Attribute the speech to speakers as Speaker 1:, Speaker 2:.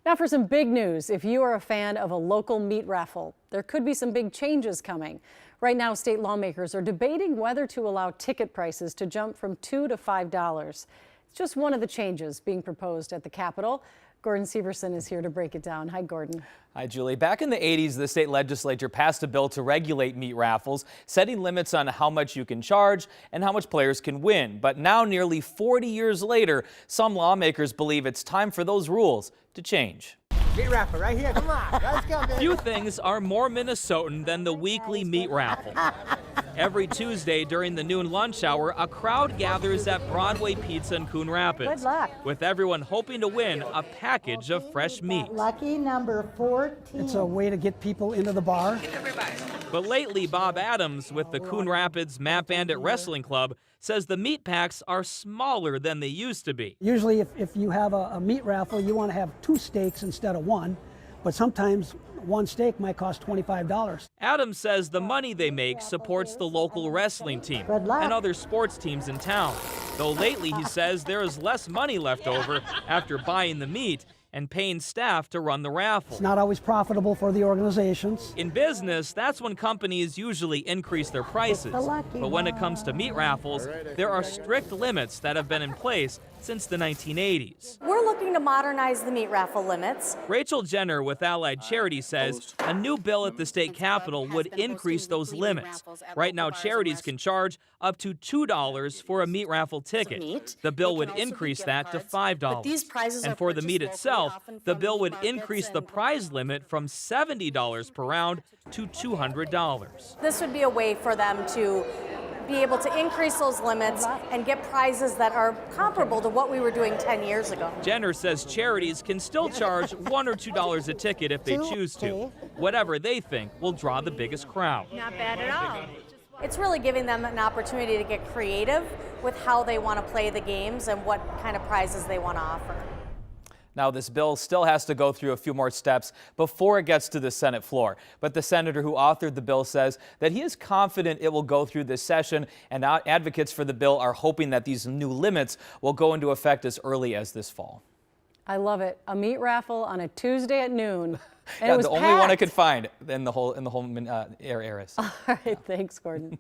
Speaker 1: Now for some big news. If you are a fan of a local meat raffle, there could be some big changes coming. Right now, state lawmakers are debating whether to allow ticket prices to jump from $2 to $5. It's just one of the changes being proposed at the Capitol. Gordon Severson is here to break it down. Hi, Gordon.
Speaker 2: Hi, Julie. Back in the 80s, the state legislature passed a bill to regulate meat raffles, setting limits on how much you can charge and how much players can win. But now, nearly 40 years later, some lawmakers believe it's time for those rules to change.
Speaker 3: Meat raffle right here. Come on. Let's go, baby.
Speaker 4: Few things are more Minnesotan than the weekly meat raffle. Every Tuesday during the noon lunch hour, a crowd gathers at Broadway Pizza in Coon Rapids.
Speaker 5: Good luck.
Speaker 4: With everyone hoping to win a package of fresh meat.
Speaker 5: Lucky number 14.
Speaker 3: It's a way to get people into the bar.
Speaker 4: But lately, Bob Adams with the Coon Rapids Map Bandit Wrestling Club says the meat packs are smaller than they used to be.
Speaker 3: Usually if you have a meat raffle, you want to have 2 steaks instead of 1, but sometimes 1 steak might cost $25.
Speaker 4: Adams says the money they make supports the local wrestling team
Speaker 5: Good luck.
Speaker 4: and other sports teams in town. Though lately, he says there is less money left over after buying the meat and paying staff to run the raffle.
Speaker 3: It's not always profitable for the organizations.
Speaker 4: In business, that's when companies usually increase their prices. But when it comes to meat raffles, there are strict limits that have been in place since the 1980s.
Speaker 6: We're looking to modernize the meat raffle limits.
Speaker 4: Rachel Jenner with Allied Charity says a new bill at the state capitol would increase those limits. Right now, charities can charge up to $2 for a meat raffle ticket. The bill would increase that to $5. And for the meat itself, the bill would increase the prize limit from $70 per round to $200.
Speaker 6: This would be a way for them to be able to increase those limits and get prizes that are comparable to what we were doing 10 years ago.
Speaker 4: Jenner says charities can still charge $1 or $2 a ticket if they choose to, whatever they think will draw the biggest crowd.
Speaker 6: Not bad at all. It's really giving them an opportunity to get creative with how they want to play the games and what kind of prizes they want to offer.
Speaker 2: Now, this bill still has to go through a few more steps before it gets to the Senate floor. But the senator who authored the bill says that he is confident it will go through this session, and advocates for the bill are hoping that these new limits will go into effect as early as this fall.
Speaker 1: I love it. A meat raffle on a Tuesday at noon. And
Speaker 2: yeah,
Speaker 1: it was
Speaker 2: the only one I
Speaker 1: packed.
Speaker 2: could find in the whole area.
Speaker 1: All right, thanks, Gordon.